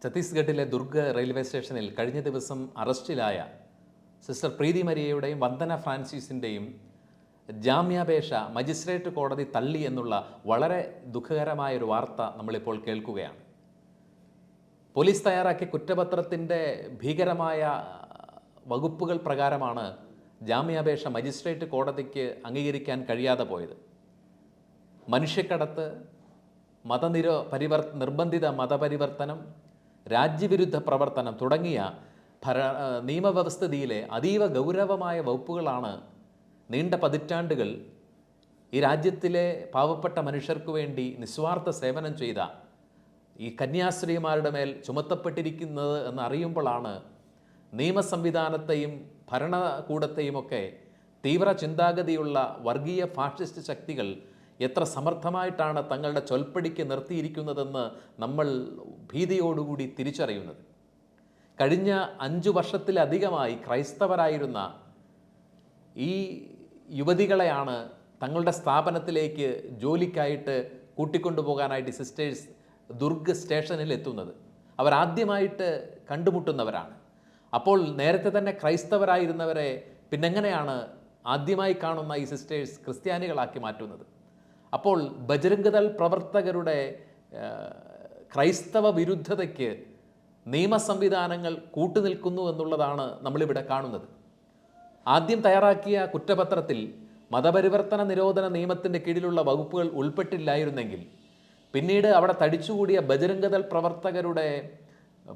ഛത്തീസ്ഗഡിലെ ദുർഗ് റെയിൽവേ സ്റ്റേഷനിൽ കഴിഞ്ഞ ദിവസം അറസ്റ്റിലായ സിസ്റ്റർ പ്രീതി മരിയയുടെയും വന്ദന ഫ്രാൻസിസിൻ്റെയും ജാമ്യാപേക്ഷ മജിസ്ട്രേറ്റ് കോടതി തള്ളി എന്നുള്ള വളരെ ദുഃഖകരമായൊരു വാർത്ത നമ്മളിപ്പോൾ കേൾക്കുകയാണ്. പോലീസ് തയ്യാറാക്കിയ കുറ്റപത്രത്തിൻ്റെ ഭീകരമായ വകുപ്പുകൾ പ്രകാരമാണ് ജാമ്യാപേക്ഷ മജിസ്ട്രേറ്റ് കോടതിക്ക് അംഗീകരിക്കാൻ കഴിയാതെ പോയത്. മനുഷ്യക്കടത്ത്, നിർബന്ധിത മതപരിവർത്തനം, രാജ്യവിരുദ്ധ പ്രവർത്തനം തുടങ്ങിയ നിയമവ്യവസ്ഥിതിയിലെ അതീവ ഗൗരവമായ വകുപ്പുകളാണ് നീണ്ട പതിറ്റാണ്ടുകൾ ഈ രാജ്യത്തിലെ പാവപ്പെട്ട മനുഷ്യർക്കു വേണ്ടി നിസ്വാർത്ഥ സേവനം ചെയ്ത ഈ കന്യാസ്ത്രീമാരുടെ മേൽ ചുമത്തപ്പെട്ടിരിക്കുന്നത് എന്നറിയുമ്പോഴാണ് നിയമ സംവിധാനത്തെയും ഭരണകൂടത്തെയുമൊക്കെ തീവ്ര ചിന്താഗതിയുള്ള വർഗീയ ഫാഷിസ്റ്റ് ശക്തികൾ എത്ര സമർത്ഥമായിട്ടാണ് തങ്ങളുടെ ചൊൽപ്പടിക്ക് നിർത്തിയിരിക്കുന്നതെന്ന് നമ്മൾ ഭീതിയോടുകൂടി തിരിച്ചറിയുന്നത്. കഴിഞ്ഞ 5 വർഷത്തിലധികമായി ക്രൈസ്തവരായിരുന്ന ഈ യുവതികളെയാണ് തങ്ങളുടെ സ്ഥാപനത്തിലേക്ക് ജോലിക്കായിട്ട് കൂട്ടിക്കൊണ്ടുപോകാനായിട്ട് സിസ്റ്റേഴ്സ് ദുർഗ് സ്റ്റേഷനിൽ എത്തുന്നത്. അവരാദ്യമായിട്ട് കണ്ടുമുട്ടുന്നവരാണ്. അപ്പോൾ നേരത്തെ തന്നെ ക്രൈസ്തവരായിരുന്നവരെ പിന്നെങ്ങനെയാണ് ആദ്യമായി കാണുന്ന ഈ സിസ്റ്റേഴ്സ് ക്രിസ്ത്യാനികളാക്കി മാറ്റുന്നത്? അപ്പോൾ ബജ്രംഗ്ദൾ പ്രവർത്തകരുടെ ക്രൈസ്തവ വിരുദ്ധതയ്ക്ക് നിയമ സംവിധാനങ്ങൾ കൂട്ടുനിൽക്കുന്നു എന്നുള്ളതാണ് നമ്മളിവിടെ കാണുന്നത്. ആദ്യം തയ്യാറാക്കിയ കുറ്റപത്രത്തിൽ മതപരിവർത്തന നിരോധന നിയമത്തിൻ്റെ കീഴിലുള്ള വകുപ്പുകൾ ഉൾപ്പെട്ടില്ലായിരുന്നെങ്കിൽ പിന്നീട് അവിടെ തടിച്ചുകൂടിയ ബജ്രംഗ്ദൾ പ്രവർത്തകരുടെ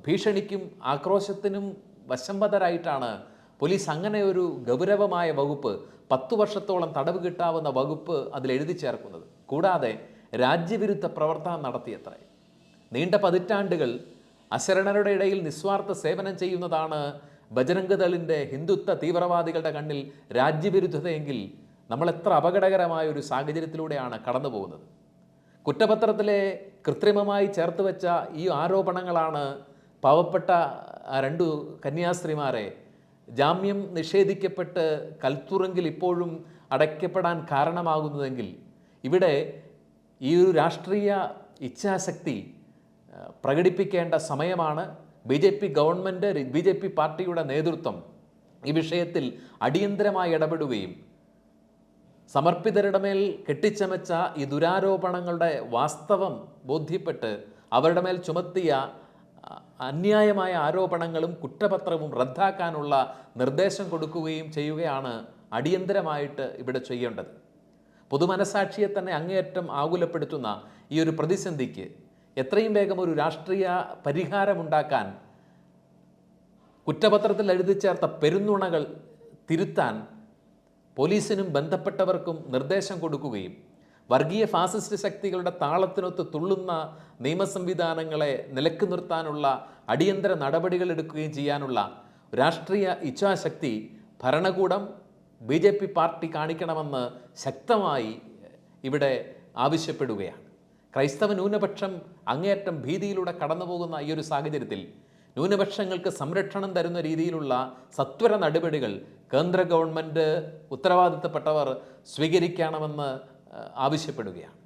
ഭീഷണിക്കും ആക്രോശത്തിനും വശംവദരായിട്ടാണ് പോലീസ് അങ്ങനെ ഒരു ഗൗരവമായ വകുപ്പ്, 10 വർഷത്തോളം തടവ് കിട്ടാവുന്ന വകുപ്പ് അതിൽ എഴുതി ചേർക്കുന്നത്. കൂടാതെ രാജ്യവിരുദ്ധ പ്രവർത്തനം നടത്തിയത്രേ. നീണ്ട പതിറ്റാണ്ടുകൾ അശരണരുടെ ഇടയിൽ നിസ്വാർത്ഥ സേവനം ചെയ്യുന്നതാണ് ബജ്രംഗ്ദളിൻ്റെ ഹിന്ദുത്വ തീവ്രവാദികളുടെ കണ്ണിൽ രാജ്യവിരുദ്ധതയെങ്കിൽ നമ്മൾ എത്ര അപകടകരമായ ഒരു സാഹചര്യത്തിലൂടെയാണ് കടന്നു പോകുന്നത്. കുറ്റപത്രത്തിലെ കൃത്രിമമായി ചേർത്ത് വെച്ച ഈ ആരോപണങ്ങളാണ് പാവപ്പെട്ട 2 കന്യാസ്ത്രീമാരെ ജാമ്യം നിഷേധിക്കപ്പെട്ട് കൽത്തുറുങ്കിൽ ഇപ്പോഴും അടയ്ക്കപ്പെടാൻ കാരണമാകുന്നതെങ്കിൽ ഇവിടെ ഈ ഒരു രാഷ്ട്രീയ ഇച്ഛാശക്തി പ്രകടിപ്പിക്കേണ്ട സമയമാണ്. BJP ഗവൺമെൻറ്, BJP പാർട്ടിയുടെ നേതൃത്വം ഈ വിഷയത്തിൽ അടിയന്തരമായി ഇടപെടുകയും സമർപ്പിതരുടെ മേൽ കെട്ടിച്ചമച്ച ഈ ദുരാരോപണങ്ങളുടെ വാസ്തവം ബോധ്യപ്പെട്ട് അവരുടെ മേൽ ചുമത്തിയ അന്യായമായ ആരോപണങ്ങളും കുറ്റപത്രവും റദ്ദാക്കാനുള്ള നിർദ്ദേശം കൊടുക്കുകയും ചെയ്യുകയാണ് അടിയന്തരമായിട്ട് ഇവിടെ ചെയ്യേണ്ടത്. പൊതുമനസാക്ഷിയെ തന്നെ അങ്ങേയറ്റം ആകുലപ്പെടുത്തുന്ന ഈ ഒരു പ്രതിസന്ധിക്ക് എത്രയും വേഗം ഒരു രാഷ്ട്രീയ പരിഹാരമുണ്ടാക്കാൻ, കുറ്റപത്രത്തിൽ എഴുതി ചേർത്ത പെരുന്നുണകൾ തിരുത്താൻ പോലീസിനും ബന്ധപ്പെട്ടവർക്കും നിർദ്ദേശം കൊടുക്കുകയും വർഗീയ ഫാസിസ്റ്റ് ശക്തികളുടെ താളത്തിനൊത്ത് തുള്ളുന്ന നിയമ സംവിധാനങ്ങളെ നിലക്ക് നിർത്താനുള്ള അടിയന്തര നടപടികൾ എടുക്കുകയും ചെയ്യാനുള്ള രാഷ്ട്രീയ ഇച്ഛാശക്തി ഭരണകൂടം, BJP പാർട്ടി കാണിക്കണമെന്ന് ശക്തമായി ഇവിടെ ആവശ്യപ്പെടുകയാണ്. ക്രൈസ്തവ ന്യൂനപക്ഷം അങ്ങേയറ്റം ഭീതിയിലൂടെ കടന്നു പോകുന്ന ഈ ഒരു സാഹചര്യത്തിൽ ന്യൂനപക്ഷങ്ങൾക്ക് സംരക്ഷണം തരുന്ന രീതിയിലുള്ള സത്വര നടപടികൾ കേന്ദ്ര ഗവൺമെൻറ്, ഉത്തരവാദിത്തപ്പെട്ടവർ സ്വീകരിക്കണമെന്ന് ആവശ്യപ്പെടുകയാണ്.